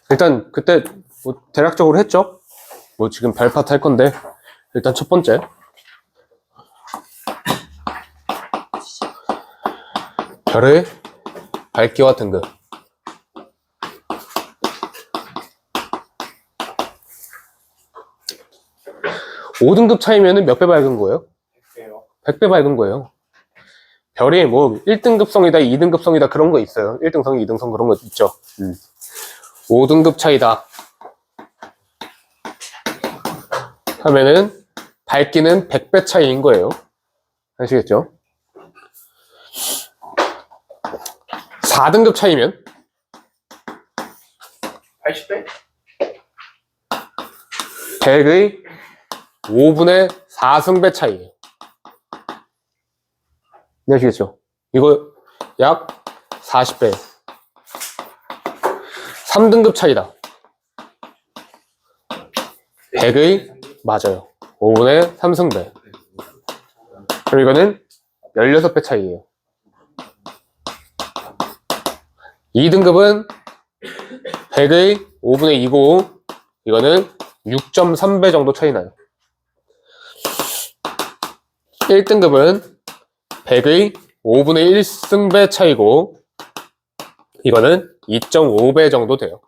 일단 그때 뭐 대략적으로 했죠. 뭐 지금 별파트 할 건데 일단 첫 번째 별의 밝기와 등급. 5등급 차이면은 몇 배 밝은 거예요? 100배요. 100배 밝은 거예요. 별이 뭐 1등급성이다 2등급성이다 그런 거 있어요. 1등성 2등성 그런 거 있죠. 5등급 차이다 하면은 밝기는 100배 차이인 거예요. 아시겠죠? 4등급 차이면 80배? 100의 5분의 4승배 차이예요. 아시겠죠? 이거 약 40배. 3등급 차이다. 100의 맞아요. 5분의 3승배. 그리고 이거는 16배 차이예요. 2등급은 100의 5분의 2고 이거는 6.3배 정도 차이 나요. 1등급은 100의 5분의 1승배 차이고 이거는 2.5배 정도 돼요.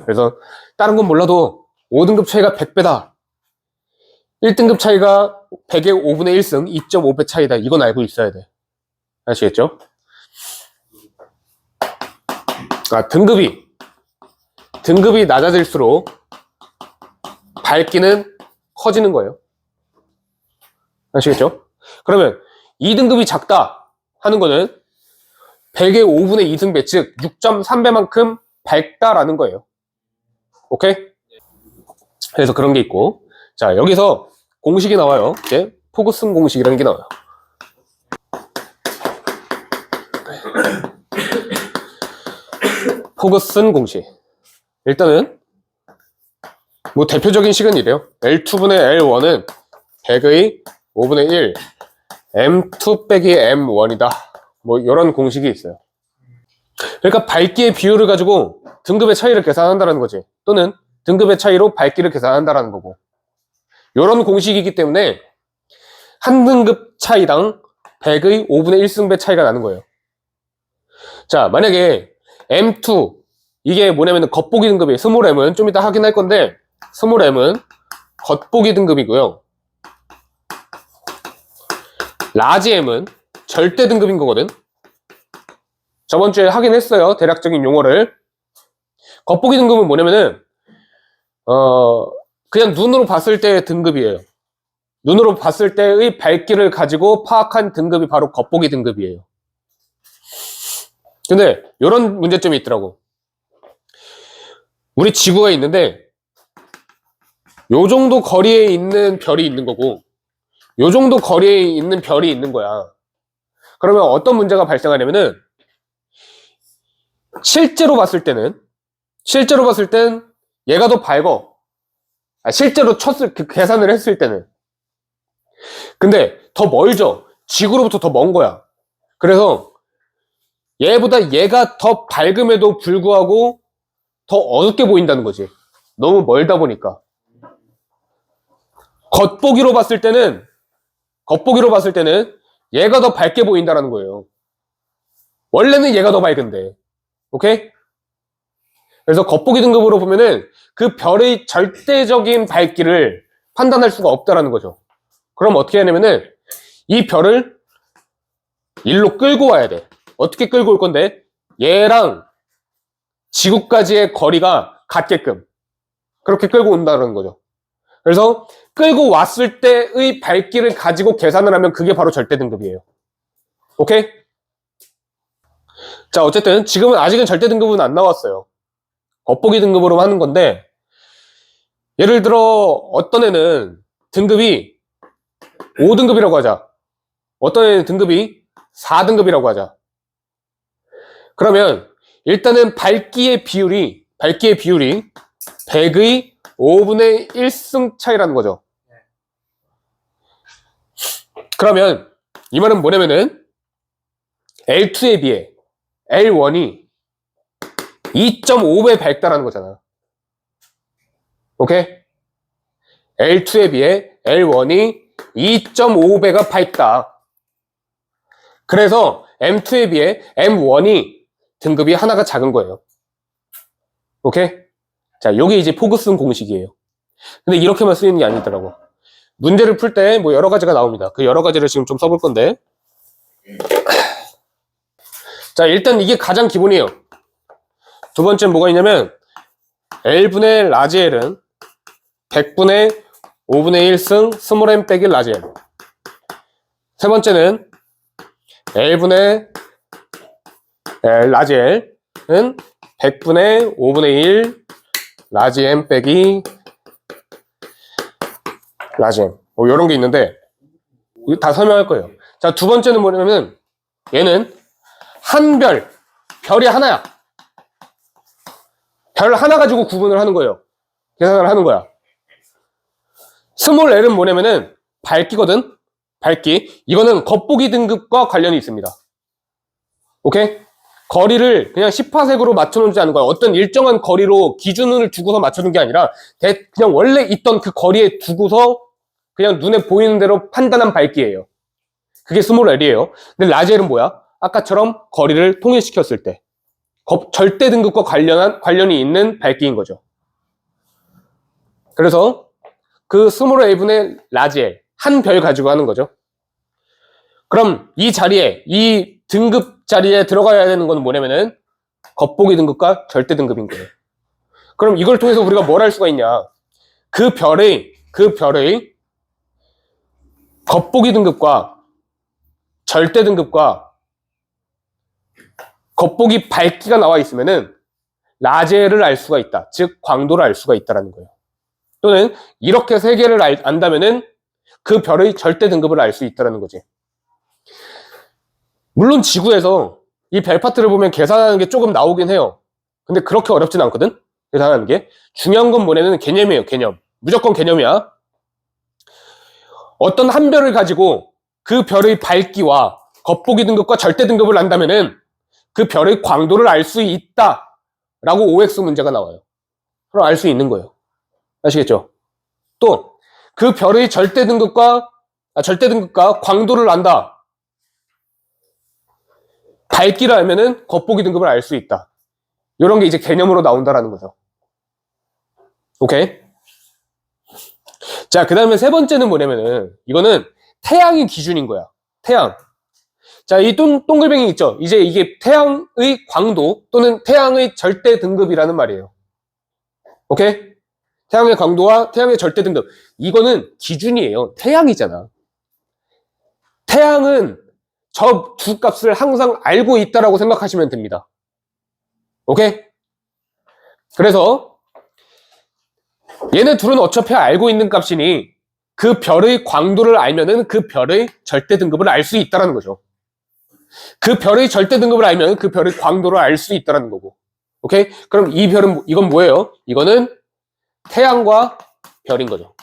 그래서 다른 건 몰라도 5등급 차이가 100배다. 1등급 차이가 100의 5분의 1승 2.5배 차이다. 이건 알고 있어야 돼. 아시겠죠? 등급이 낮아질수록 밝기는 커지는 거예요. 아시겠죠? 그러면 2등급이 작다 하는 거는 100의 5분의 2승배, 즉 6.3배만큼 밝다라는 거예요. 오케이? 그래서 그런 게 있고, 자 여기서 공식이 나와요. 이제 포그슨 공식이라는 게 나와요. 포그슨 공식. 일단은 뭐 대표적인 식은 이래요. L2분의 L1은 100의 5분의 1 M2 빼기 M1이다. 뭐 이런 공식이 있어요. 그러니까 밝기의 비율을 가지고 등급의 차이를 계산한다는 거지. 또는 등급의 차이로 밝기를 계산한다는 거고. 이런 공식이기 때문에 한 등급 차이당 100의 5분의 1승배 차이가 나는 거예요. 자, 만약에 M2 이게 뭐냐면 겉보기 등급이에요. 스몰 M은 좀 이따 확인할 건데 스몰 M은 겉보기 등급이고요. 라지 M은 절대 등급인 거거든. 저번 주에 확인했어요. 대략적인 용어를. 겉보기 등급은 뭐냐면은 그냥 눈으로 봤을 때의 등급이에요. 눈으로 봤을 때의 밝기를 가지고 파악한 등급이 바로 겉보기 등급이에요. 근데 이런 문제점이 있더라고. 우리 지구가 있는데 요 정도 거리에 있는 별이 있는 거고 요 정도 거리에 있는 별이 있는 거야. 그러면 어떤 문제가 발생하냐면은 실제로 봤을 땐 얘가 더 밝어. 실제로 계산을 했을 때는. 근데 더 멀죠. 지구로부터 더 먼 거야. 그래서 얘보다 얘가 더 밝음에도 불구하고 더 어둡게 보인다는 거지. 너무 멀다 보니까. 겉보기로 봤을 때는 얘가 더 밝게 보인다는 거예요. 원래는 얘가 더 밝은데. 오케이? 그래서 겉보기 등급으로 보면은 그 별의 절대적인 밝기를 판단할 수가 없다라는 거죠. 그럼 어떻게 하냐면은 이 별을 일로 끌고 와야 돼. 어떻게 끌고 올 건데? 얘랑 지구까지의 거리가 같게끔 그렇게 끌고 온다는 거죠. 그래서 끌고 왔을 때의 밝기를 가지고 계산을 하면 그게 바로 절대 등급이에요. 오케이? 자, 어쨌든 지금은 아직은 절대 등급은 안 나왔어요. 겉보기 등급으로 하는 건데 예를 들어 어떤 애는 등급이 5등급이라고 하자. 어떤 애는 등급이 4등급이라고 하자. 그러면 일단은 밝기의 비율이 100의 5분의 1승 차이라는 거죠. 그러면 이 말은 뭐냐면은 L2에 비해 L1이 2.5배 밝다라는 거잖아. 오케이? L2에 비해 L1이 2.5배가 밝다. 그래서 M2에 비해 M1이 등급이 하나가 작은 거예요. 오케이? 자, 여기 이제 포그슨 공식이에요. 근데 이렇게만 쓰이는 게 아니더라고. 문제를 풀 때 뭐 여러 가지가 나옵니다. 그 여러 가지를 지금 좀 써볼 건데. 자, 일단 이게 가장 기본이에요. 두 번째는 뭐가 있냐면 L분의 라지 L은 100분의 5분의 1승 스몰 m 빼기 라지 L. 세 번째는 L분의 라지 L은 100분의 5분의 1 라지 M 빼기 라지 M. 뭐 이런 게 있는데 이거 다 설명할 거예요. 자, 두 번째는 뭐냐면 얘는 한 별이 하나야. 별 하나 가지고 구분을 하는 거예요. 계산을 하는 거야. 스몰 L은 뭐냐면은 밝기거든. 밝기. 이거는 겉보기 등급과 관련이 있습니다. 오케이? 거리를 그냥 10파색으로 맞춰놓지 않은 거야. 어떤 일정한 거리로 기준을 두고서 맞춰놓은 게 아니라 그냥 원래 있던 그 거리에 두고서 그냥 눈에 보이는 대로 판단한 밝기예요. 그게 스몰 L이에요. 근데 라지 L은 뭐야? 아까처럼 거리를 통일시켰을 때 절대 등급과 관련이 있는 밝기인 거죠. 그래서 그 스몰 L분의 라지 L 한 별 가지고 하는 거죠. 그럼 이 자리에 이 등급 자리에 들어가야 되는 건 뭐냐면은 겉보기 등급과 절대 등급인 거예요. 그럼 이걸 통해서 우리가 뭘 할 수가 있냐? 그 별의 겉보기 등급과 절대 등급과 겉보기 밝기가 나와 있으면은 라지엘을 알 수가 있다. 즉 광도를 알 수가 있다라는 거예요. 또는 이렇게 세 개를 안다면은 그 별의 절대 등급을 알 수 있다라는 거지. 물론 지구에서 이 별 파트를 보면 계산하는 게 조금 나오긴 해요. 근데 그렇게 어렵진 않거든? 계산하는 게. 중요한 건 뭐냐면 개념이에요. 개념. 무조건 개념이야. 어떤 한 별을 가지고 그 별의 밝기와 겉보기 등급과 절대 등급을 안다면은 그 별의 광도를 알 수 있다 라고 OX 문제가 나와요. 그럼 알 수 있는 거예요. 아시겠죠? 또 그 별의 절대 등급과 광도를 안다. 밝기를 알면은 겉보기 등급을 알 수 있다. 이런 게 이제 개념으로 나온다라는 거죠. 오케이? 자, 그 다음에 세 번째는 뭐냐면은 이거는 태양이 기준인 거야. 태양. 자, 이 동글뱅이 있죠? 이제 이게 태양의 광도 또는 태양의 절대 등급이라는 말이에요. 오케이? 태양의 광도와 태양의 절대 등급. 이거는 기준이에요. 태양이잖아. 태양은 저 두 값을 항상 알고 있다라고 생각하시면 됩니다. 오케이? 그래서 얘네 둘은 어차피 알고 있는 값이니 그 별의 광도를 알면은 그 별의 절대 등급을 알 수 있다라는 거죠. 그 별의 절대 등급을 알면 그 별의 광도를 알 수 있다라는 거고. 오케이? 그럼 이 별은 이건 뭐예요? 이거는 태양과 별인 거죠.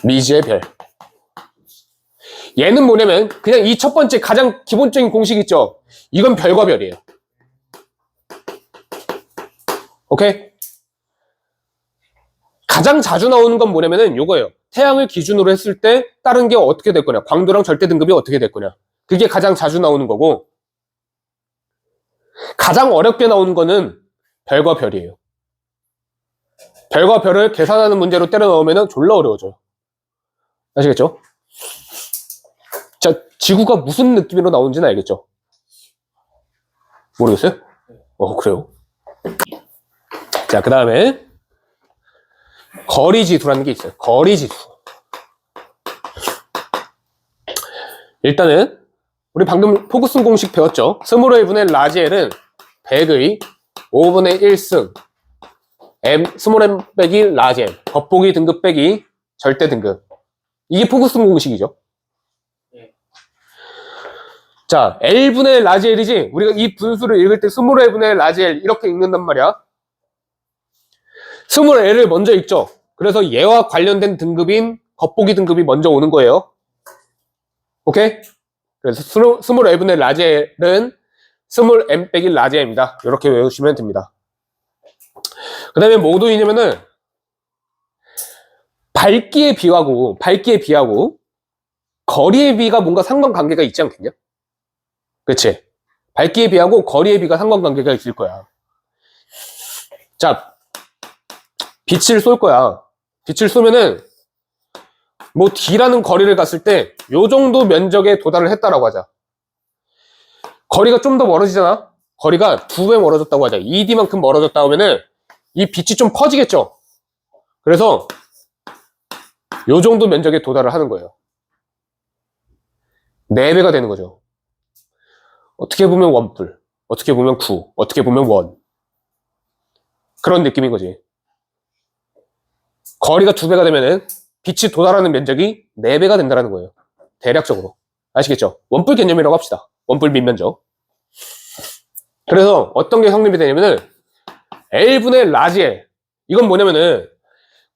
미지의 별. 얘는 뭐냐면 그냥 이 첫 번째 가장 기본적인 공식 있죠? 이건 별과 별이에요. 오케이? 가장 자주 나오는 건 뭐냐면은 요거예요. 태양을 기준으로 했을 때 다른 게 어떻게 될 거냐. 광도랑 절대 등급이 어떻게 될 거냐. 그게 가장 자주 나오는 거고 가장 어렵게 나오는 거는 별과 별이에요. 별과 별을 계산하는 문제로 때려 넣으면 졸라 어려워져요. 아시겠죠? 자, 지구가 무슨 느낌으로 나오는지는 알겠죠? 모르겠어요? 그래요. 자, 그 다음에 거리지수라는 게 있어요. 거리지수. 일단은 우리 방금 포그슨 공식 배웠죠? 스몰 L분의 라지 L은 100의 5분의 1승 스몰 m 빼기 라지 M 겉보기 등급 빼기 절대 등급. 이게 포그슨 공식이죠. 자, L분의 라지 L이지 우리가 이 분수를 읽을 때 스몰 L분의 라지 L 이렇게 읽는단 말이야. 스몰 L을 먼저 읽죠. 그래서 얘와 관련된 등급인 겉보기 등급이 먼저 오는 거예요. 오케이? 그래서 스몰 L분의 라지 L은 스몰 m 빼기 라지 m이다. 이렇게 외우시면 됩니다. 그 다음에 뭐도 있냐면은 밝기에 비하고 거리에 비가 뭔가 상관관계가 있지 않겠냐? 그치? 밝기에 비하고 거리에 비가 상관관계가 있을 거야. 자, 빛을 쏠 거야. 빛을 쏘면은 뭐 D라는 거리를 갔을 때 요 정도 면적에 도달을 했다라고 하자. 거리가 좀 더 멀어지잖아? 거리가 2배 멀어졌다고 하자. 2D만큼 멀어졌다 하면은 이 빛이 좀 퍼지겠죠? 그래서 요 정도 면적에 도달을 하는 거예요. 4배가 되는 거죠. 어떻게 보면 원뿔, 어떻게 보면 구, 어떻게 보면 원. 그런 느낌인 거지. 거리가 2배가 되면은 빛이 도달하는 면적이 4배가 된다는 거예요. 대략적으로. 아시겠죠? 원뿔 개념이라고 합시다. 원뿔 밑면적. 그래서 어떤 게 성립이 되냐면은 L분의 라지 L. 이건 뭐냐면은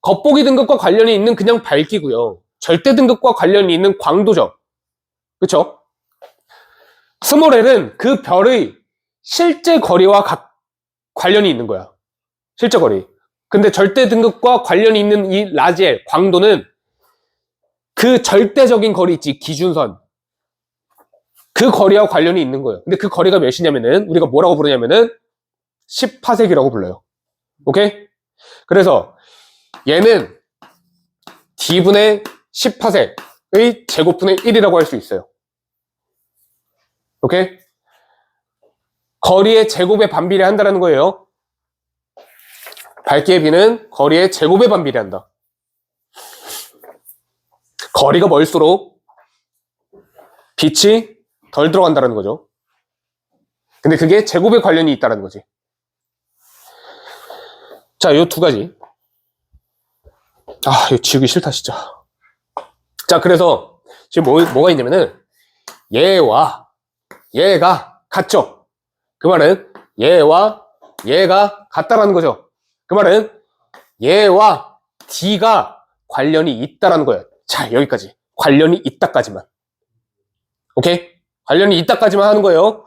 겉보기 등급과 관련이 있는 그냥 밝기고요. 절대 등급과 관련이 있는 광도죠. 그쵸? 스몰 L은 그 별의 실제 거리와 관련이 있는 거야. 실제 거리. 근데 절대 등급과 관련이 있는 이 라지 L, 광도는 그 절대적인 거리 있지, 기준선. 그 거리와 관련이 있는 거예요. 근데 그 거리가 몇이냐면은, 우리가 뭐라고 부르냐면은, 10파섹이라고 불러요. 오케이? 그래서, 얘는 D분의 10파섹의 제곱분의 1이라고 할 수 있어요. 오케이? 거리의 제곱에 반비례한다는 거예요. 밝기의 비는 거리의 제곱에 반비례한다. 거리가 멀수록 빛이 덜 들어간다는 거죠. 근데 그게 제곱에 관련이 있다는 거지. 자, 요 2가지. 이거 지우기 싫다, 진짜. 자, 그래서 지금 뭐가 있냐면은 얘와 얘가 같죠? 그 말은 얘와 얘가 같다라는 거죠. 그 말은 얘와 D가 관련이 있다라는 거예요. 자, 여기까지. 관련이 있다까지만. 오케이? 관련이 있다까지만 하는 거예요.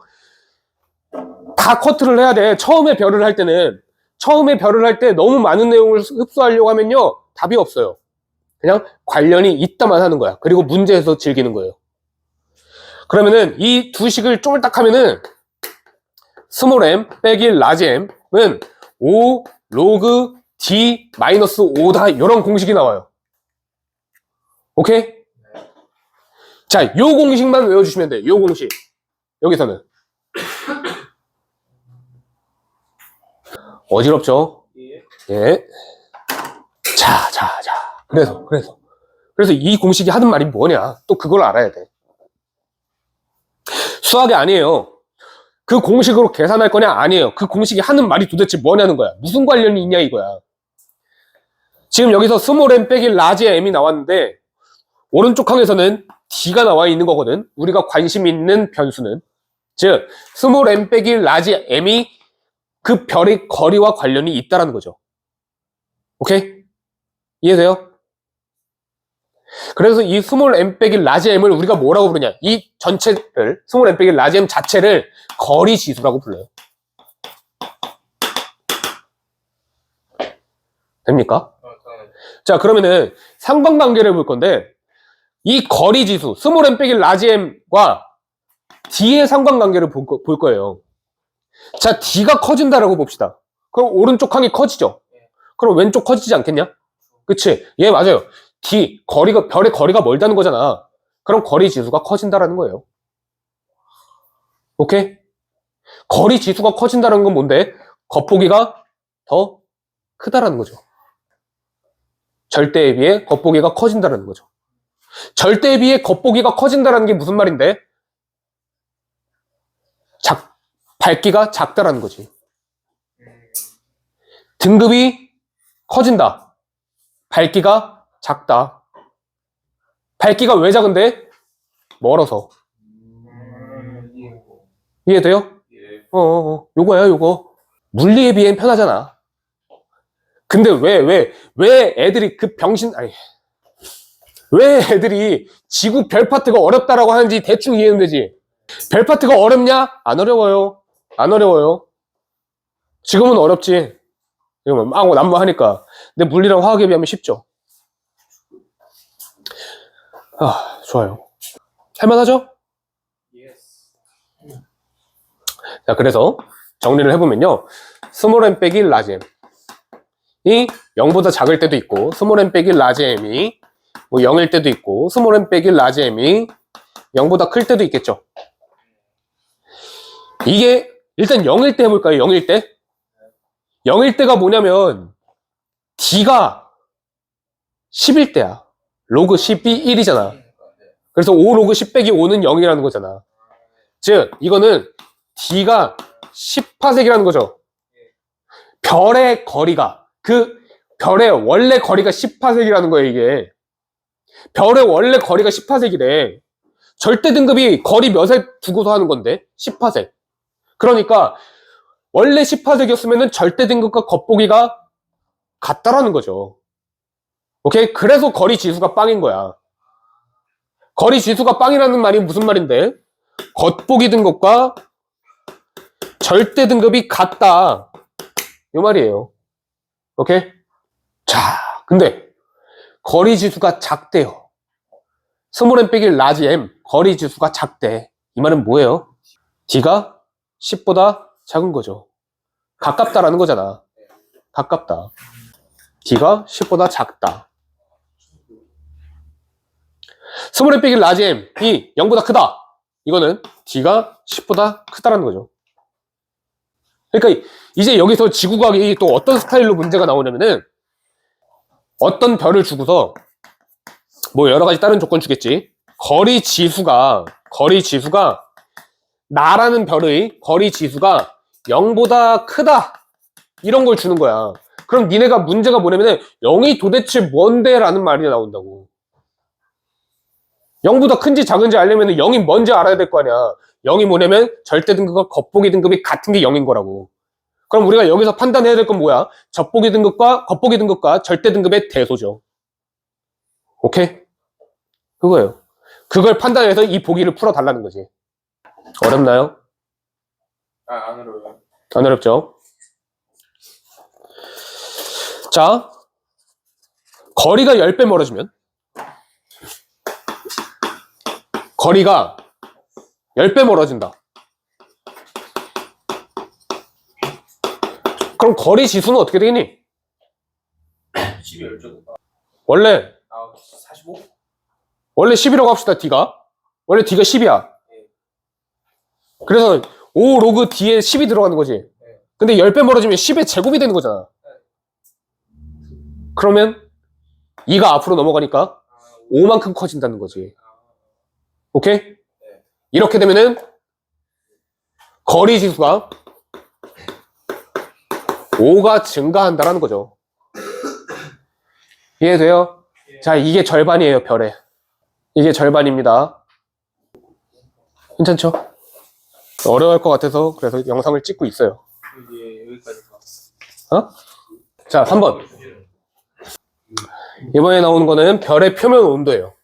다 커트를 해야 돼. 처음에 별을 할 때 너무 많은 내용을 흡수하려고 하면요, 답이 없어요. 그냥 관련이 있다만 하는 거야. 그리고 문제에서 즐기는 거예요. 그러면은 이 두 식을 쪼물딱 하면은 스몰 m 빼기 라지 m은 5 로그 d 마이너스 5다. 이런 공식이 나와요. 오케이? 자, 요 공식만 외워주시면 돼요. 요 공식. 여기서는. 어지럽죠? 예. 자. 그래서 이 공식이 하는 말이 뭐냐? 또 그걸 알아야 돼. 수학이 아니에요. 그 공식으로 계산할 거냐? 아니에요. 그 공식이 하는 말이 도대체 뭐냐는 거야. 무슨 관련이 있냐 이거야. 지금 여기서 스몰 m 빼기 라지 m이 나왔는데 오른쪽 항에서는 D가 나와 있는 거거든. 우리가 관심 있는 변수는. 즉 스몰 m 빼기 라지 m이 그 별의 거리와 관련이 있다는 거죠. 오케이? 이해돼요? 그래서 이 스몰 m 빼기 라지 m을 우리가 뭐라고 부르냐? 이 전체를, 스몰 m 빼기 라지 m 자체를 거리 지수라고 불러요. 됩니까? 자, 그러면은 상관관계를 볼 건데 이 거리 지수, 스몰 m 빼기 라지 m과 D의 상관관계를 볼 거예요. 자, D가 커진다라고 봅시다. 그럼 오른쪽 항이 커지죠? 그럼 왼쪽 커지지 않겠냐? 그치? 예, 맞아요. D, 별의 거리가 멀다는 거잖아. 그럼 거리 지수가 커진다라는 거예요. 오케이? 거리 지수가 커진다는 건 뭔데? 겉보기가 더 크다라는 거죠. 절대에 비해 겉보기가 커진다는 거죠. 절대에 비해 겉보기가 커진다는 게 무슨 말인데? 밝기가 작다라는 거지. 등급이 커진다. 밝기가 작다. 밝기가 왜 작은데? 멀어서. 이해돼요? 요거야, 요거. 물리에 비해는 편하잖아. 근데 왜 애들이 왜 애들이 지구 별 파트가 어렵다라고 하는지 대충 이해는 되지. 별 파트가 어렵냐? 안 어려워요. 안 어려워요. 지금은 어렵지. 지금은 막 난무하니까. 근데 물리랑 화학에 비하면 쉽죠. 아, 좋아요. 할만하죠? 자, 그래서 정리를 해보면요. 스몰 m 빼기 라지 m 이 0보다 작을 때도 있고, 스몰 m 빼기 라지 m이 뭐 0일 때도 있고, 스몰 m 빼기 라지 m이 0보다 클 때도 있겠죠. 이게 일단 0일 때 해볼까요? 0일 때? 0일 때가 뭐냐면 D가 10일 때야. 로그 10이 1이잖아. 그래서 5 로그 10 빼기 5는 0이라는 거잖아. 즉 이거는 D가 10파섹이라는 거죠. 별의 거리가, 그 별의 원래 거리가 10파섹이라는 거예요. 이게 별의 원래 거리가 10파섹이래. 절대 등급이 거리 몇에 두고서 하는 건데 10파섹. 그러니까 원래 10파섹이었으면 절대 등급과 겉보기가 같다라는 거죠. 오케이? 그래서 거리 지수가 빵인 거야. 거리 지수가 빵이라는 말이 무슨 말인데? 겉보기 등급과 절대 등급이 같다. 이 말이에요. 오케이? 자, 근데 거리 지수가 작대요. 스몰 m 빼기 라지 m, 거리 지수가 작대. 이 말은 뭐예요? D가 10보다 작은 거죠. 가깝다라는 거잖아. 가깝다. D가 10보다 작다. 스몰 m 빼기 라지 m이 0보다 크다. 이거는 D가 10보다 크다라는 거죠. 그러니까 이제 여기서 지구과학이 또 어떤 스타일로 문제가 나오냐면은 어떤 별을 주고서 뭐 여러 가지 다른 조건 주겠지. 거리 지수가 나라는 별의 거리 지수가 0보다 크다. 이런 걸 주는 거야. 그럼 니네가 문제가 뭐냐면은 0이 도대체 뭔데? 라는 말이 나온다고. 0보다 큰지 작은지 알려면 0이 뭔지 알아야 될 거 아니야. 0이 뭐냐면 절대 등급과 겉보기 등급이 같은 게 0인 거라고. 그럼 우리가 여기서 판단해야 될 건 뭐야? 겉보기 등급과 절대 등급의 대소죠. 오케이? 그거예요. 그걸 판단해서 이 보기를 풀어달라는 거지. 어렵나요? 안 어려워요. 안 어렵죠? 자, 거리가 10배 멀어지면 거리가 10배 멀어진다. 그럼 거리 지수는 어떻게 되겠니? 12열 원래 45? 원래 10이라고 합시다. D가 원래 D가 10이야. 그래서 5 로그 D에 10이 들어가는 거지. 근데 10배 멀어지면 10의 제곱이 되는 거잖아. 그러면 2가 앞으로 넘어가니까 5만큼 커진다는 거지. 오케이? 이렇게 되면은 거리 지수가 5가 증가한다라는 거죠. 이해돼요? 자, 이게 절반이에요, 별에. 이게 절반입니다. 괜찮죠? 어려울 것 같아서 그래서 영상을 찍고 있어요. 이게 여기까지 어? 자, 3번. 이번에 나오는 거는 별의 표면 온도예요.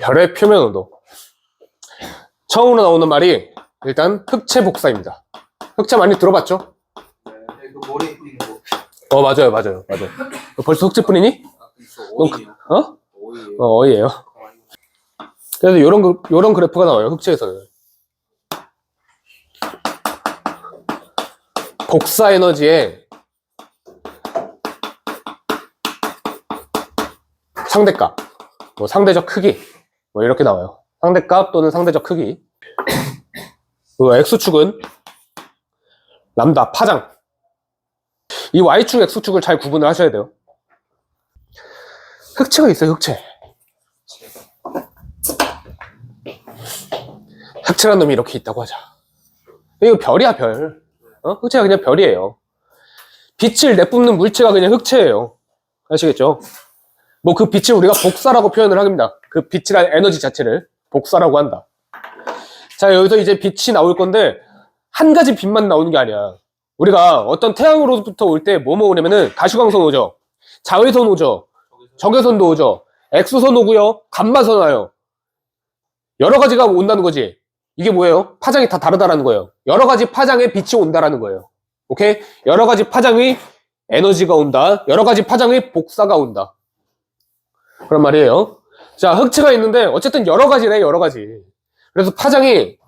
별의 표면 온도. 처음으로 나오는 말이 일단 흑체 복사입니다. 흑체 많이 들어봤죠? 그 머리에 뿌리는 거. 맞아요. 벌써 흑체 뿌리니? 오이예요. 어? 오이예요. 어이예요. 그래서 요런 그래프가 나와요. 흑체에서는. 복사 에너지의 상대값, 뭐 상대적 크기, 뭐 이렇게 나와요. 상대값 또는 상대적 크기. 그 X축은 람다 파장. 이 Y축, X축을 잘 구분을 하셔야 돼요. 흑체가 있어요, 흑체. 흑체라는 놈이 이렇게 있다고 하자. 이거 별이야, 별. 흑체가 그냥 별이에요. 빛을 내뿜는 물체가 그냥 흑체예요. 아시겠죠? 뭐 그 빛을 우리가 복사라고 표현을 합니다. 그 빛이란 에너지 자체를 복사라고 한다. 자, 여기서 이제 빛이 나올 건데 한 가지 빛만 나오는 게 아니야. 우리가 어떤 태양으로부터 올 때 뭐 오냐면은 가시광선 오죠. 자외선 오죠. 적외선도 오죠. X선 오고요. 감마선 와요. 여러 가지가 온다는 거지. 이게 뭐예요? 파장이 다 다르다라는 거예요. 여러 가지 파장의 빛이 온다라는 거예요. 오케이? 여러 가지 파장의 에너지가 온다. 여러 가지 파장의 복사가 온다. 그런 말이에요. 자, 흑체가 있는데 어쨌든 여러 가지래, 여러 가지. 그래서 파장이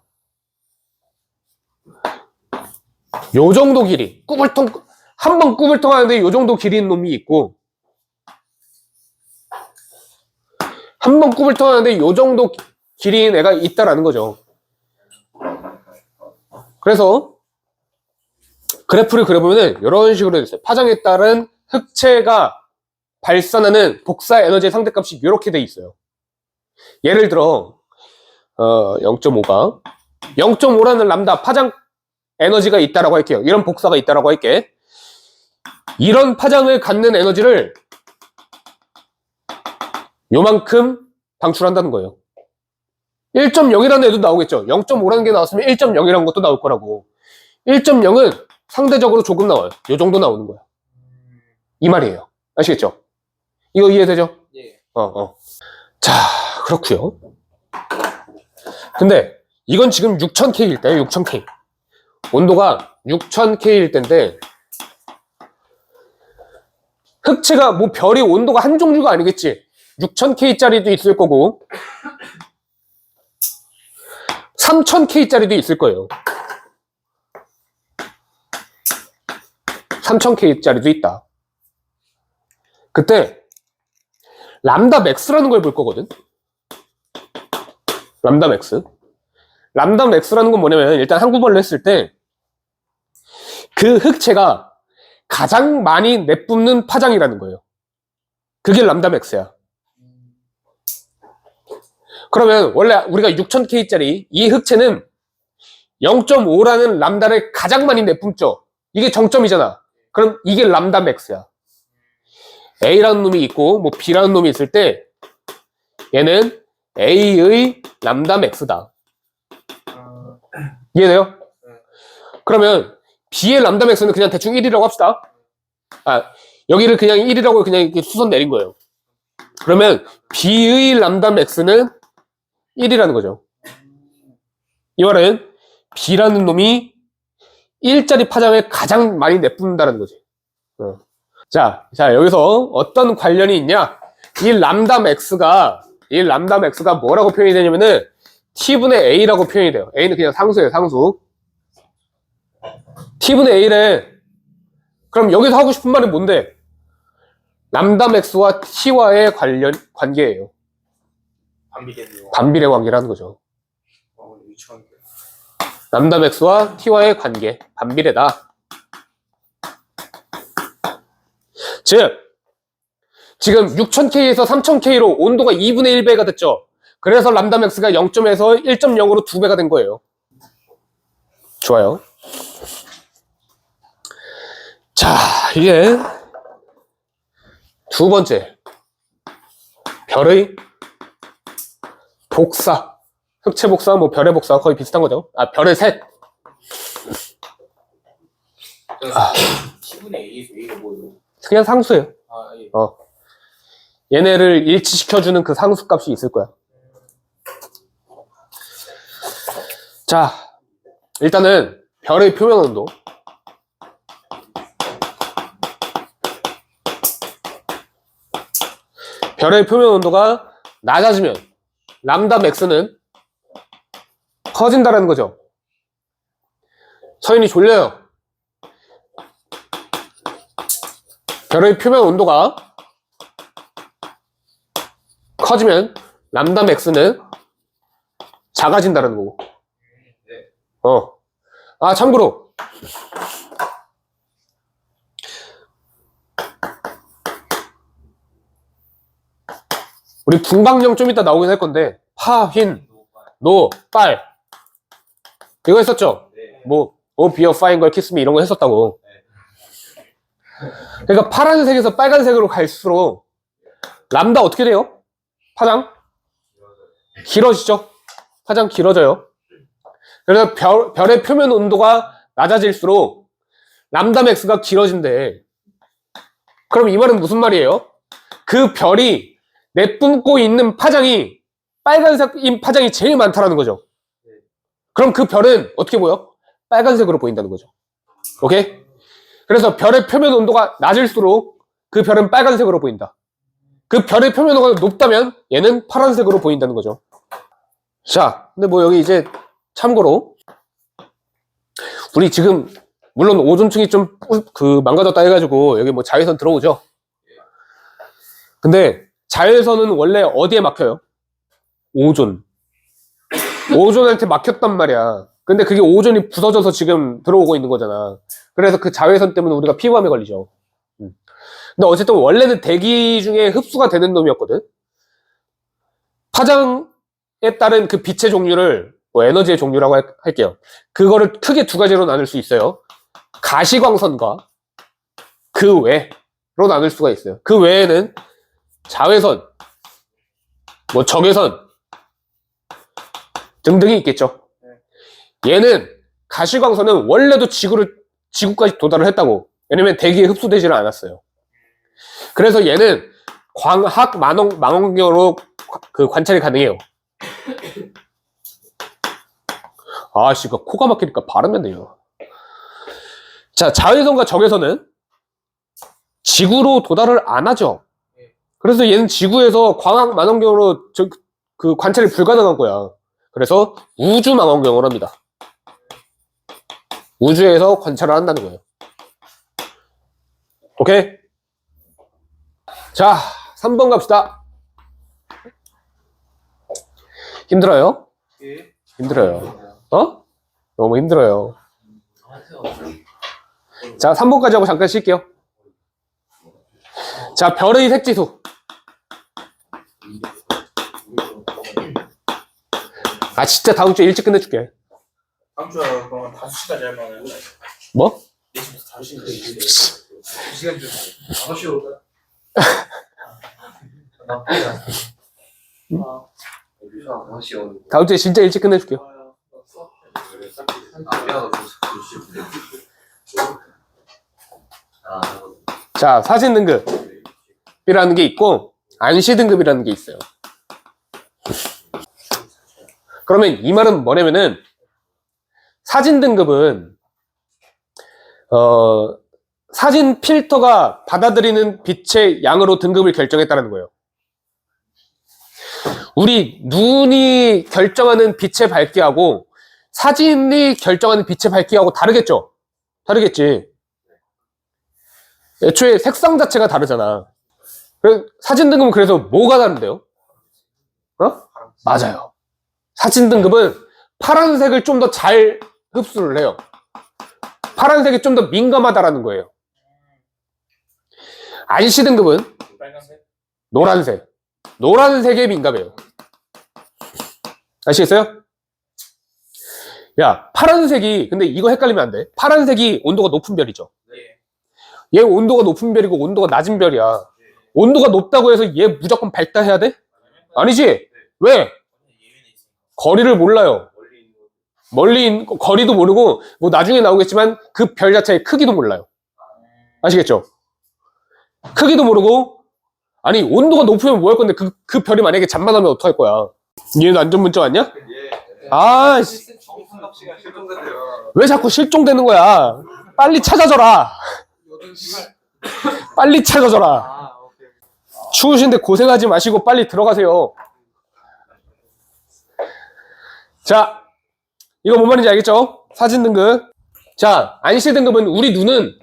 요 정도 길이, 한 번 꾸불통 하는데 요 정도 길이인 놈이 있고, 한 번 꾸불통 하는데 요 정도 길이인 애가 있다라는 거죠. 그래서 그래프를 그려보면은 이런 식으로 돼 있어요. 파장에 따른 흑체가 발산하는 복사 에너지의 상대값이 이렇게 돼 있어요. 예를 들어 0.5가 0.5라는 람다 파장 에너지가 있다라고 할게요. 이런 복사가 있다라고 할게. 이런 파장을 갖는 에너지를 요만큼 방출한다는 거예요. 1.0이라는 애도 나오겠죠. 0.5라는 게 나왔으면 1.0이라는 것도 나올 거라고. 1.0은 상대적으로 조금 나와요. 요 정도 나오는 거야. 이 말이에요. 아시겠죠? 이거 이해되죠? 예. 자, 그렇고요. 근데 이건 지금 6000K일 때예요. 6000K. 온도가 6000K일 때인데 흑체가 뭐 별이 온도가 한 종류가 아니겠지. 6000K짜리도 있을 거고 3000K짜리도 있을 거예요. 3000K짜리도 있다. 그때 람다 맥스라는 걸 볼 거거든. 람다 맥스. 람다 맥스라는 건 뭐냐면 일단 한국말로 했을 때 그 흑체가 가장 많이 내뿜는 파장이라는 거예요. 그게 람다 맥스야. 그러면 원래 우리가 6000K짜리 이 흑체는 0.5라는 람다를 가장 많이 내뿜죠. 이게 정점이잖아. 그럼 이게 람다 맥스야. A라는 놈이 있고 뭐 B라는 놈이 있을 때 얘는 A의 람다 맥스다. 이해돼요? 그러면 B의 람다 맥스는 그냥 대충 1이라고 합시다. 여기를 그냥 1이라고 그냥 이렇게 수선 내린 거예요. 그러면 B의 람다 맥스는 1이라는 거죠. 이 말은 B라는 놈이 1짜리 파장을 가장 많이 내뿜는다는 거지. 자, 여기서 어떤 관련이 있냐? 이 람다 맥스가 뭐라고 표현이 되냐면은 T분의 A라고 표현이 돼요. A는 그냥 상수예요, 상수. T분의 A래. 그럼 여기서 하고 싶은 말은 뭔데? 람다 맥스와 T와의 관계예요. 반비례네요. 반비례 관계라는 거죠. 유치원. 람다 맥스와 T와의 관계, 반비례다. 즉, 지금 6000K에서 3000K로 온도가 2분의 1배가 됐죠. 그래서 람다 맥스가 0점에서 1.0으로 2배가 된 거예요. 좋아요. 자, 이제 두 번째. 별의 복사. 흑체 복사, 뭐 별의 복사 거의 비슷한 거죠. 별의 색. T분의 A에서 A가 뭐예요? 그냥 상수예요. 예. 얘네를 일치시켜주는 그 상수값이 있을 거야. 자, 일단은 별의 표면 온도. 별의 표면 온도가 낮아지면 람다 맥스는 커진다라는 거죠. 서인이 졸려요. 별의 표면 온도가 커지면 람다 맥스는 작아진다는 거고. 참고로 우리 분방령 좀 이따 나오긴 할 건데 파, 흰, 노, 빨 이거 했었죠? 뭐 be a fine girl, kiss me 이런 거 했었다고. 그러니까 파란색에서 빨간색으로 갈수록 람다 어떻게 돼요? 파장? 길어지죠? 파장 길어져요. 그래서 별의 표면 온도가 낮아질수록 람다 맥스가 길어진대. 그럼 이 말은 무슨 말이에요? 그 별이 내뿜고 있는 파장이 빨간색인 파장이 제일 많다라는 거죠. 그럼 그 별은 어떻게 보여? 빨간색으로 보인다는 거죠. 오케이? 그래서 별의 표면 온도가 낮을수록 그 별은 빨간색으로 보인다. 그 별의 표면 온도가 높다면 얘는 파란색으로 보인다는 거죠. 자, 근데 뭐 여기 이제 참고로 우리 지금 물론 오존층이 좀 망가졌다 해가지고 여기 뭐 자외선 들어오죠. 근데 자외선은 원래 어디에 막혀요? 오존. 오존한테 막혔단 말이야. 근데 그게 오존이 부서져서 지금 들어오고 있는 거잖아. 그래서 그 자외선 때문에 우리가 피부암에 걸리죠. 근데 어쨌든 원래는 대기 중에 흡수가 되는 놈이었거든. 파장에 따른 그 빛의 종류를 뭐 에너지의 종류라고 할게요. 그거를 크게 두 가지로 나눌 수 있어요. 가시광선과 그 외로 나눌 수가 있어요. 그 외에는 자외선, 뭐 적외선 등등이 있겠죠. 얘는 가시광선은 원래도 지구까지 도달을 했다고. 왜냐면 대기에 흡수되지는 않았어요. 그래서 얘는 광학 망원경으로 그 관찰이 가능해요. 아씨, 코가 막히니까 발음면 돼요. 자, 자외선과 적외선은 지구로 도달을 안 하죠. 그래서 얘는 지구에서 광학 망원경으로 그 관찰이 불가능한 거야. 그래서 우주 망원경을 합니다. 우주에서 관찰을 한다는 거예요. 오케이? 자, 3번 갑시다. 힘들어요? 예. 힘들어요. 어? 너무 힘들어요. 자, 3번까지 하고 잠깐 쉴게요. 자, 별의 색지수. 아, 진짜 다음 주에 일찍 끝내줄게. 다음 주에 그러면 5시까지 할 만해요. 뭐? 4시부터 5시까지. 2시간 좀 5시로 올까? 나쁘지 않아. 다음 주에 진짜 일찍 끝내줄게요. 자, 사진 등급이라는 게 있고 안시 등급이라는 게 있어요. 그러면 이 말은 뭐냐면은 사진 등급은 사진 필터가 받아들이는 빛의 양으로 등급을 결정했다는 거예요. 우리 눈이 결정하는 빛의 밝기하고 사진이 결정하는 빛의 밝기하고 다르겠죠? 다르겠지. 애초에 색상 자체가 다르잖아. 사진 등급은 그래서 뭐가 다른데요? 맞아요. 사진 등급은 파란색을 좀 더 잘 흡수를 해요. 파란색이 좀 더 민감하다라는 거예요. 안시 등급은 빨간색? 노란색. 노란색에 민감해요. 아시겠어요? 야, 파란색이, 근데 이거 헷갈리면 안 돼. 파란색이 온도가 높은 별이죠. 네. 얘 온도가 높은 별이고 온도가 낮은 별이야. 온도가 높다고 해서 얘 무조건 밝다 해야 돼? 아니지? 왜? 거리를 몰라요. 거리도 모르고, 뭐 나중에 나오겠지만 그 별 자체의 크기도 몰라요. 아시겠죠? 크기도 모르고, 아니, 온도가 높으면 뭐 할 건데 그 별이 만약에 잠만 하면 어떡할 거야? 얘는 안전 문자 왔냐? 아, 정순갑씨가 실종됐대요. 왜 자꾸 실종되는 거야? 빨리 찾아줘라. 빨리 찾아줘라. 아, 오케이. 추우신데 고생하지 마시고 빨리 들어가세요. 자, 이거 뭔 말인지 알겠죠? 사진 등급. 자, 안시 등급은 우리 눈은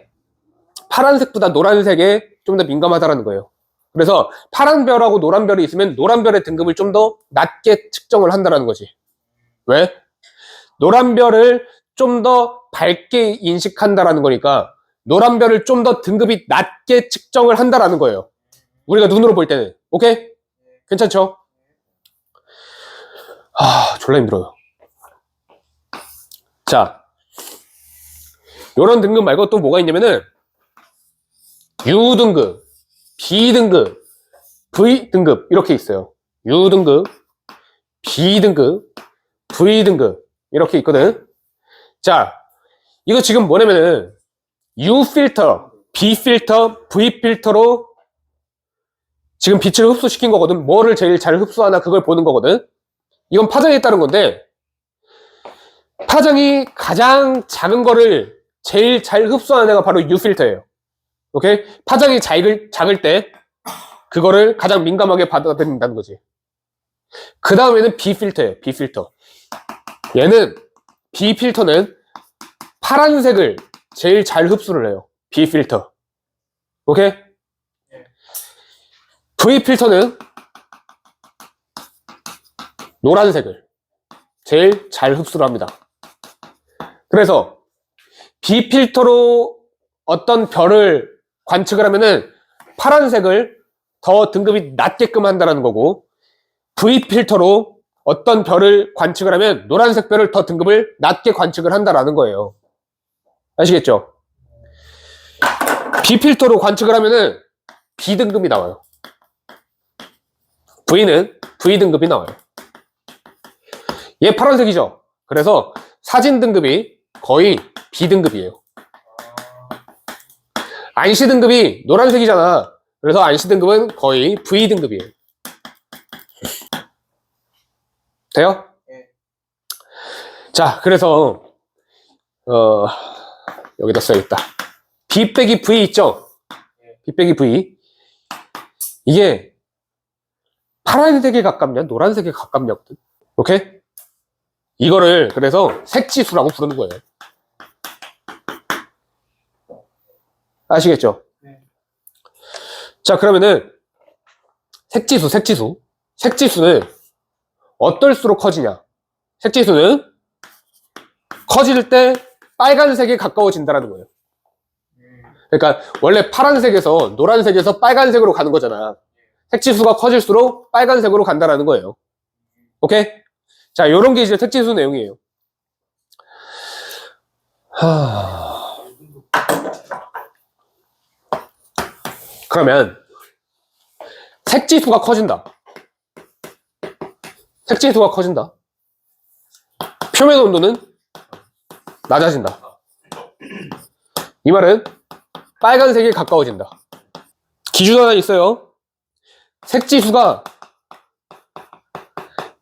파란색보다 노란색에 좀 더 민감하다라는 거예요. 그래서 파란 별하고 노란 별이 있으면 노란 별의 등급을 좀 더 낮게 측정을 한다는 거지. 왜? 노란 별을 좀 더 밝게 인식한다라는 거니까 노란 별을 좀 더 등급이 낮게 측정을 한다라는 거예요. 우리가 눈으로 볼 때는. 오케이? 괜찮죠? 아, 졸라 힘들어요. 자, 요런 등급 말고 또 뭐가 있냐면은 U등급, B등급, V등급 이렇게 있어요. U등급, B등급, V등급 이렇게 있거든. 자, 이거 지금 뭐냐면은 U 필터, B 필터, V 필터로 지금 빛을 흡수시킨 거거든. 뭐를 제일 잘 흡수하나 그걸 보는 거거든. 이건 파장에 따른 건데, 파장이 가장 작은 거를 제일 잘 흡수하는 애가 바로 U 필터예요. 오케이? 파장이 작을 때 그거를 가장 민감하게 받아들인다는 거지. 그 다음에는 B 필터예요. B 필터. 얘는 B 필터는 파란색을 제일 잘 흡수를 해요. B 필터. 오케이? V 필터는 노란색을 제일 잘 흡수를 합니다. 그래서 B 필터로 어떤 별을 관측을 하면은 파란색을 더 등급이 낮게끔 한다는 거고, V 필터로 어떤 별을 관측을 하면 노란색 별을 더 등급을 낮게 관측을 한다라는 거예요. 아시겠죠? B 필터로 관측을 하면은 B 등급이 나와요. V는 V 등급이 나와요. 얘 파란색이죠? 그래서 사진 등급이 거의 B 등급이에요. 안시 등급이 노란색이잖아. 그래서 안시 등급은 거의 V 등급이에요. 돼요? 네. 자, 그래서 여기다 써야겠다. B 빼기 V 있죠? B 빼기 V. 이게 파란색에 가깝냐 노란색에 가깝냐거든. 오케이? 이거를 그래서 색지수라고 부르는 거예요. 아시겠죠? 네. 자, 그러면은 색지수는 어떨수록 커지냐? 색지수는 커질 때 빨간색에 가까워진다는 거예요. 그러니까 원래 파란색에서 노란색에서 빨간색으로 가는 거잖아. 색지수가 커질수록 빨간색으로 간다는 거예요. 오케이? 자, 요런 게 이제 색지수 내용이에요. 그러면 색지수가 커진다. 색지수가 커진다. 표면 온도는 낮아진다. 이 말은 빨간색에 가까워진다. 기준 하나 있어요. 색지수가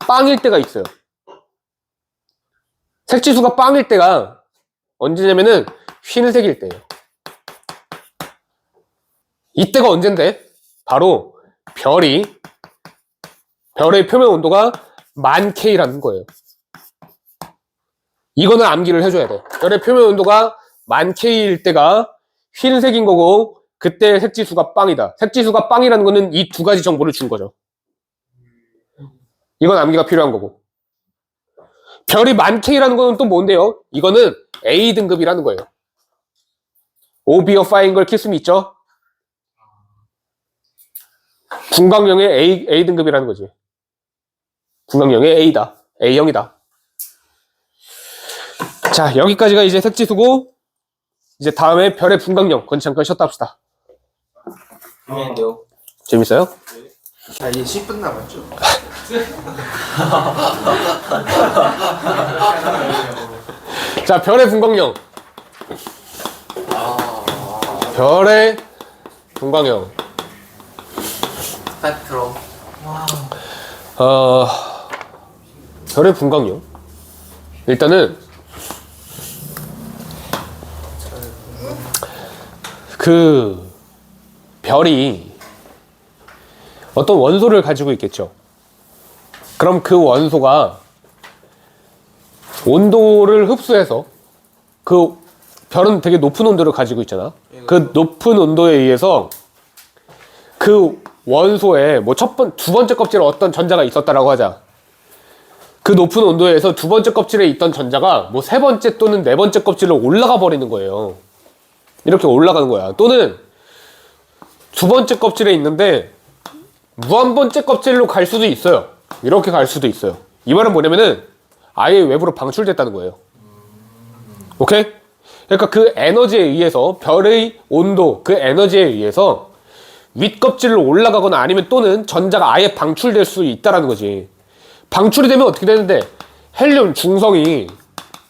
빵일 때가 있어요. 색지수가 빵일 때가 언제냐면은 흰색일 때예요. 이때가 언젠데? 바로 별의 표면 온도가 10,000K라는 거예요. 이거는 암기를 해줘야 돼. 별의 표면 온도가 10,000K일 때가 흰색인 거고, 그때 색지수가 빵이다. 색지수가 빵이라는 거는 이 두 가지 정보를 준 거죠. 이건 암기가 필요한 거고. 별이 10,000K라는 거는 또 뭔데요? 이거는 A 등급이라는 거예요. 오비어파인 걸 키스미 있죠? 분광령의 A 등급이라는 거지. 분광령의 A다. A형이다. 자, 여기까지가 이제 색지수고, 이제 다음에 별의 분광령. 그건 잠깐 쉬었다 합시다. 재밌는데요? 재밌어요? 자, 이제 10분 남았죠? 자, 별의 분광령. 별의 분광령. 스펙트럼. 별의 분광령. 일단은 그 별이 어떤 원소를 가지고 있겠죠. 그럼 그 원소가 온도를 흡수해서, 그 별은 되게 높은 온도를 가지고 있잖아. 그 높은 온도에 의해서 그 원소에 뭐 두 번째 껍질에 어떤 전자가 있었다라고 하자. 그 높은 온도에서 두 번째 껍질에 있던 전자가 뭐 세 번째 또는 네 번째 껍질로 올라가 버리는 거예요. 이렇게 올라가는 거야. 또는 두 번째 껍질에 있는데 무한 번째 껍질로 갈 수도 있어요. 이렇게 갈 수도 있어요. 이 말은 뭐냐면은 아예 외부로 방출됐다는 거예요. 오케이? 그러니까 그 에너지에 의해서, 별의 온도, 그 에너지에 의해서 윗껍질로 올라가거나 아니면 또는 전자가 아예 방출될 수 있다는 거지. 방출이 되면 어떻게 되는데? 헬륨 중성이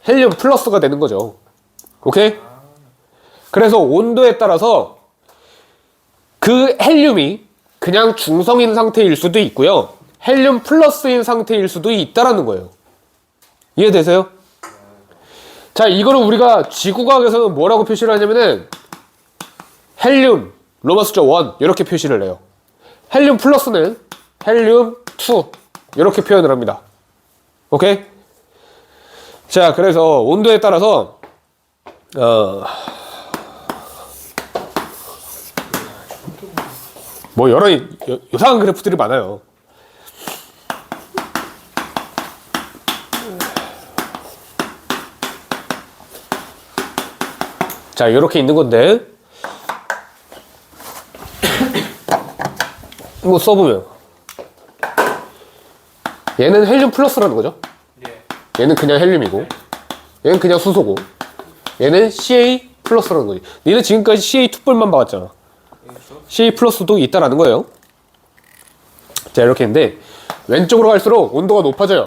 헬륨 플러스가 되는 거죠. 오케이? 그래서 온도에 따라서 그 헬륨이 그냥 중성인 상태일 수도 있고요. 헬륨 플러스인 상태일 수도 있다라는 거예요. 이해되세요? 자, 이거를 우리가 지구과학에서는 뭐라고 표시를 하냐면은 헬륨 로마 숫자 1 이렇게 표시를 해요. 헬륨 플러스는 헬륨 2 이렇게 표현을 합니다. 오케이? 자, 그래서 온도에 따라서 뭐 여러 이상한 그래프들이 많아요. 자, 이렇게 있는 건데 뭐 써보면 얘는 헬륨 플러스라는 거죠. 얘는 그냥 헬륨이고 얘는 그냥 수소고 얘는 CA 플러스라는 거지. 니는 지금까지 CA2뿔만 봐왔잖아. CA 플러스도 있다라는 거예요. 자, 이렇게 있는데 왼쪽으로 갈수록 온도가 높아져요.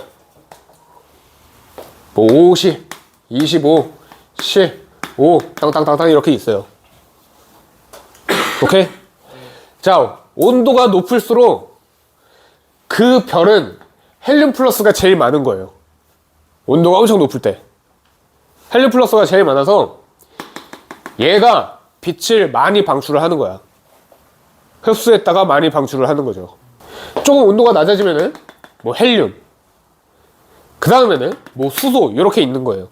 뭐 50, 25, 15 땅땅땅땅 이렇게 있어요. 오케이? 자, 온도가 높을수록 그 별은 헬륨 플러스가 제일 많은 거예요. 온도가 엄청 높을 때 헬륨 플러스가 제일 많아서 얘가 빛을 많이 방출을 하는 거야. 흡수했다가 많이 방출을 하는 거죠. 조금 온도가 낮아지면은 뭐 헬륨, 그 다음에는 뭐 수소 이렇게 있는 거예요.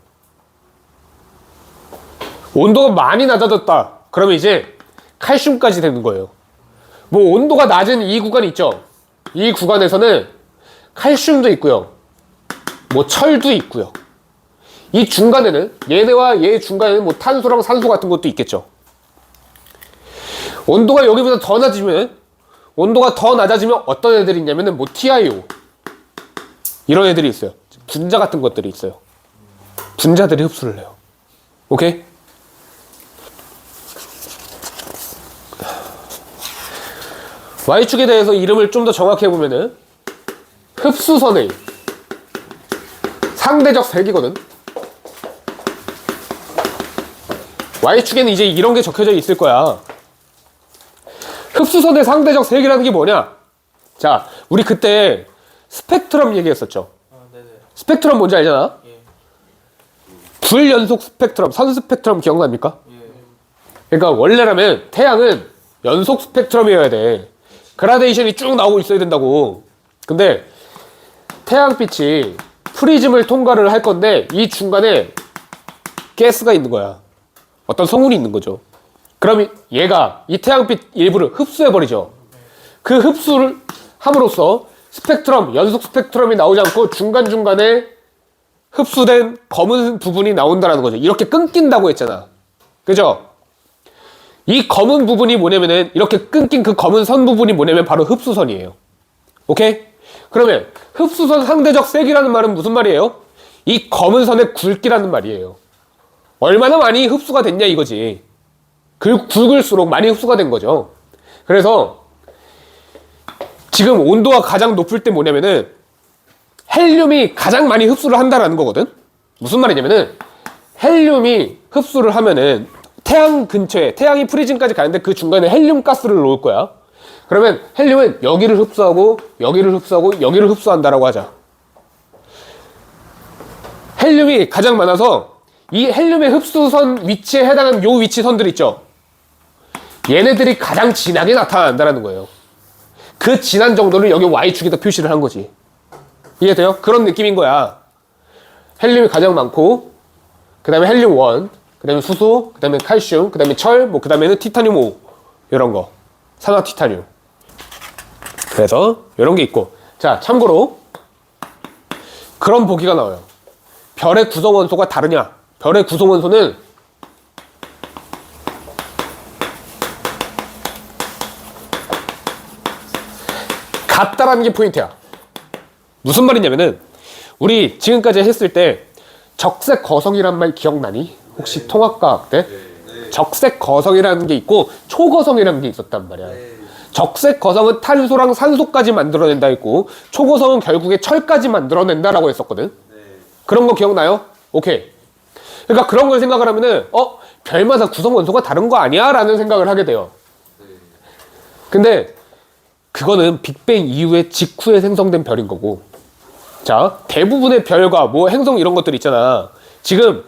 온도가 많이 낮아졌다 그러면 이제 칼슘까지 되는 거예요. 뭐 온도가 낮은 이 구간 있죠. 이 구간에서는 칼슘도 있고요, 뭐 철도 있고요. 이 중간에는 얘네와 얘 중간에는 뭐 탄소랑 산소 같은 것도 있겠죠. 온도가 여기보다 더 낮아지면 어떤 애들이 있냐면은 뭐 TiO 이런 애들이 있어요. 분자 같은 것들이 있어요. 분자들이 흡수를 해요. 오케이? Y축에 대해서 이름을 좀 더 정확히 해보면은 흡수선의 상대적 색이거든. Y축에는 이제 이런 게 적혀져 있을 거야. 흡수선의 상대적 색이라는 게 뭐냐? 자, 우리 그때 스펙트럼 얘기했었죠. 네네. 스펙트럼 뭔지 알잖아? 예. 불연속 스펙트럼, 선 스펙트럼 기억납니까? 예. 그러니까 원래라면 태양은 연속 스펙트럼이어야 돼. 그라데이션이 쭉 나오고 있어야 된다고. 근데 태양빛이 프리즘을 통과를 할 건데 이 중간에 가스가 있는 거야. 어떤 성운이 있는 거죠. 그럼 얘가 이 태양빛 일부를 흡수해버리죠. 그 흡수를 함으로써 스펙트럼, 연속 스펙트럼이 나오지 않고 중간중간에 흡수된 검은 부분이 나온다는 거죠. 이렇게 끊긴다고 했잖아. 그죠? 이 검은 부분이 뭐냐면은 이렇게 끊긴 그 검은 선 부분이 뭐냐면 바로 흡수선이에요. 오케이? 그러면 흡수선 상대적 색이라는 말은 무슨 말이에요? 이 검은 선의 굵기라는 말이에요. 얼마나 많이 흡수가 됐냐 이거지. 굵을수록 많이 흡수가 된 거죠. 그래서 지금 온도가 가장 높을 때 뭐냐면은 헬륨이 가장 많이 흡수를 한다라는 거거든. 무슨 말이냐면은 헬륨이 흡수를 하면은 태양 근처에, 태양이 프리즘까지 가는데 그 중간에 헬륨 가스를 놓을 거야. 그러면 헬륨은 여기를 흡수하고 여기를 흡수하고 여기를 흡수한다라고 하자. 헬륨이 가장 많아서 이 헬륨의 흡수선 위치에 해당하는 요 위치 선들 있죠. 얘네들이 가장 진하게 나타난다는 거예요. 그 진한 정도를 여기 Y축에다 표시를 한 거지. 이해돼요? 그런 느낌인 거야. 헬륨이 가장 많고, 그 다음에 헬륨 1, 그 다음에 수소, 그 다음에 칼슘, 그 다음에 철, 뭐 그 다음에는 티타늄 5 이런 거. 산화 티타늄. 그래서 이런 게 있고, 자, 참고로 그런 보기가 나와요. 별의 구성원소가 다르냐? 별의 구성원소는 같다라는 게 포인트야. 무슨 말이냐면은 우리 지금까지 했을 때 적색 거성이란 말 기억나니? 혹시 통합과학 때? 적색 거성이라는 게 있고 초거성이라는 게 있었단 말이야. 적색 거성은 탄소랑 산소까지 만들어낸다 했고 초거성은 결국에 철까지 만들어낸다라고 했었거든. 그런 거 기억나요? 오케이. 그러니까 그런 걸 생각을 하면은 별마다 구성 원소가 다른 거 아니야? 라는 생각을 하게 돼요. 근데 그거는 빅뱅 이후에 직후에 생성된 별인 거고, 자, 대부분의 별과 뭐 행성 이런 것들 있잖아. 지금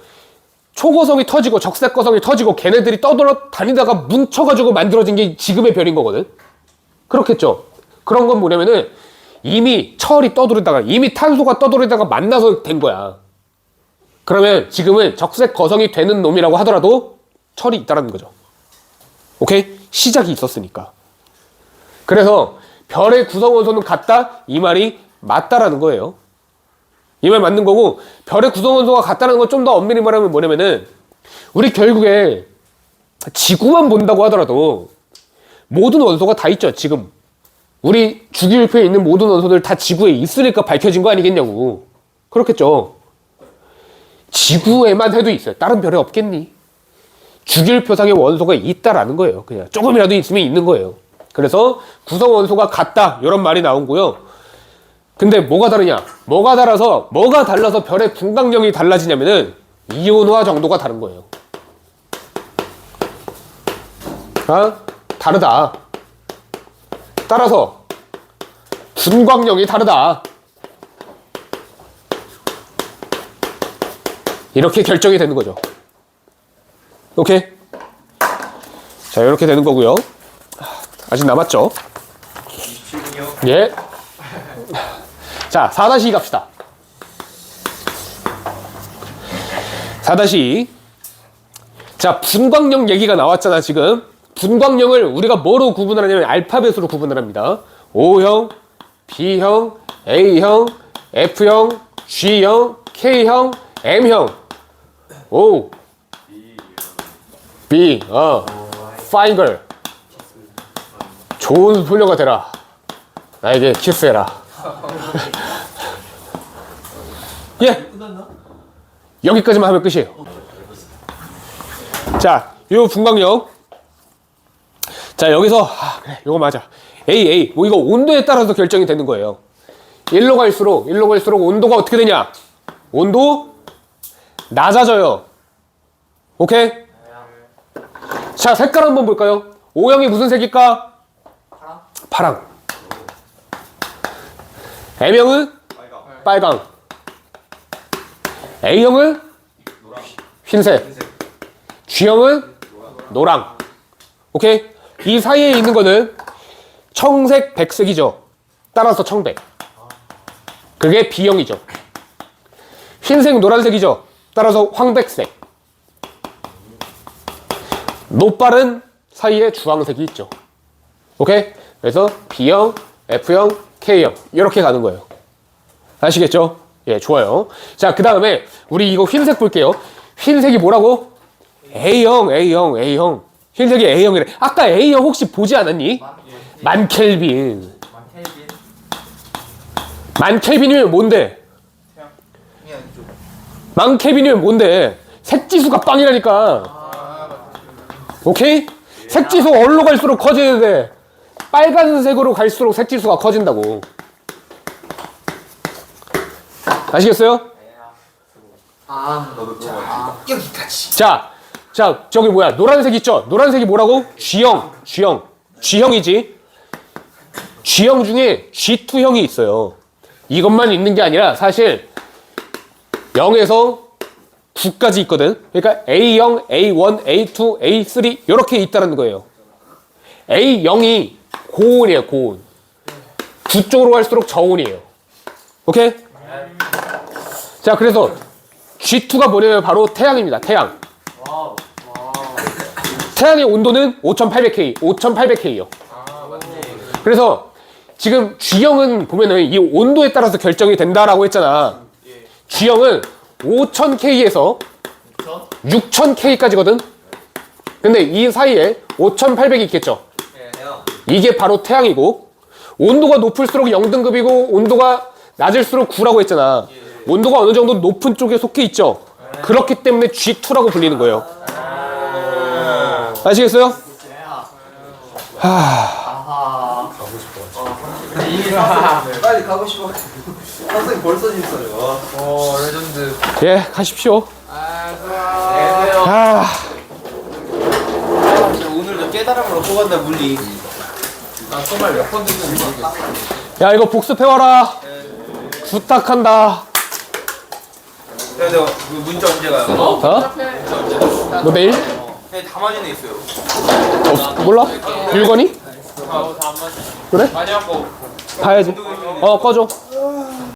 초고성이 터지고 적색거성이 터지고 걔네들이 떠돌아 다니다가 뭉쳐가지고 만들어진 게 지금의 별인 거거든. 그렇겠죠. 그런 건 뭐냐면은 이미 철이 떠돌다가 이미 탄소가 떠돌다가 만나서 된 거야. 그러면 지금은 적색거성이 되는 놈이라고 하더라도 철이 있다라는 거죠. 오케이? 시작이 있었으니까. 그래서 별의 구성원소는 같다? 이 말이 맞다라는 거예요. 이 말 맞는 거고, 별의 구성원소가 같다는 건 좀 더 엄밀히 말하면 뭐냐면은 우리 결국에 지구만 본다고 하더라도 모든 원소가 다 있죠. 지금 우리 주기율표에 있는 모든 원소들 다 지구에 있으니까 밝혀진 거 아니겠냐고. 그렇겠죠. 지구에만 해도 있어요. 다른 별에 없겠니? 주기율표상의 원소가 있다라는 거예요. 그냥 조금이라도 있으면 있는 거예요. 그래서 구성원소가 같다 이런 말이 나오고요. 근데 뭐가 다르냐? 뭐가 달라서 별의 분광력이 달라지냐면은 이온화 정도가 다른 거예요. 아? 다르다. 따라서 분광력이 다르다. 이렇게 결정이 되는 거죠. 오케이? 자, 이렇게 되는 거고요. 아직 남았죠? 27분이요. 예. 자, 4-2 갑시다. 4-2. 자, 분광력 얘기가 나왔잖아, 지금. 분광력을 우리가 뭐로 구분을 하냐면 알파벳으로 구분을 합니다. O형, B형, A형, F형, G형, K형, M형. O, B, fine girl. 좋은 소녀가 되라. 나에게 키스해라. 예. 끝났나? 여기까지만 하면 끝이에요. 자, 요 분광력. 자, 여기서 그래, 요거 맞아. A. 뭐 이거 온도에 따라서 결정이 되는 거예요. 일로 갈수록 온도가 어떻게 되냐? 온도 낮아져요. 오케이? 자, 색깔 한번 볼까요? O형이 무슨 색일까? 파랑. M형은 빨강. A형은 흰색. G형은 노랑. 오케이? 이 사이에 있는 거는 청색, 백색이죠. 따라서 청백. 그게 B형이죠. 흰색, 노란색이죠. 따라서 황백색. 노빠른 사이에 주황색이 있죠. 오케이? 그래서 B형, F형, K형 이렇게 가는 거예요. 아시겠죠? 예, 좋아요. 자, 그 다음에 우리 이거 흰색 볼게요. 흰색이 뭐라고? A형. 흰색이 A형이래. 아까 A형 혹시 보지 않았니? 만켈빈. 만켈빈이면 뭔데? 만켈빈이면 뭔데? 색지수가 빵이라니까. 오케이? 색지수 어디로 갈수록 커지는데 빨간색으로 갈수록 색지수가 커진다고. 아시겠어요? 여기까지. 자, 저기 뭐야? 노란색 있죠? 노란색이 뭐라고? G형이지. G형 중에 G2형이 있어요. 이것만 있는 게 아니라 사실 0에서 9까지 있거든. 그러니까 A형, A1, A2, A3 이렇게 있다는 거예요. A0이 고온이에요, 고온. 9 쪽으로 갈수록 저온이에요. 오케이? 자, 그래서 G2가 뭐냐면 바로 태양입니다. 태양. 태양의 온도는 5800K요. 그래서 지금 G형은 보면은 이 온도에 따라서 결정이 된다라고 했잖아. G형은 5000K에서 6000K까지거든. 근데 이 사이에 5800이 있겠죠. 이게 바로 태양이고, 온도가 높을수록 0등급이고 온도가 낮을수록 9라고 했잖아. 온도가 어느 정도 높은 쪽에 속해 있죠. 그렇기 때문에 G2라고 불리는 거예요. 아시겠어요? 빨리 가고 싶어. 선생님 벌써 있어요. 레전드. 예, 가십시오. 오늘도 깨달음을 얻고 간다 물리. 나 정말 몇 번 듣는지 모르겠어. 야, 이거 복습해와라. 부탁한다. 야, 내가 그 문자 언제 가요? 어? 뭐 내일? 네, 담아진에 있어요. 몰라? 물건이? 다안 맞. 그래? 많이 하고. 봐야지. 꺼줘.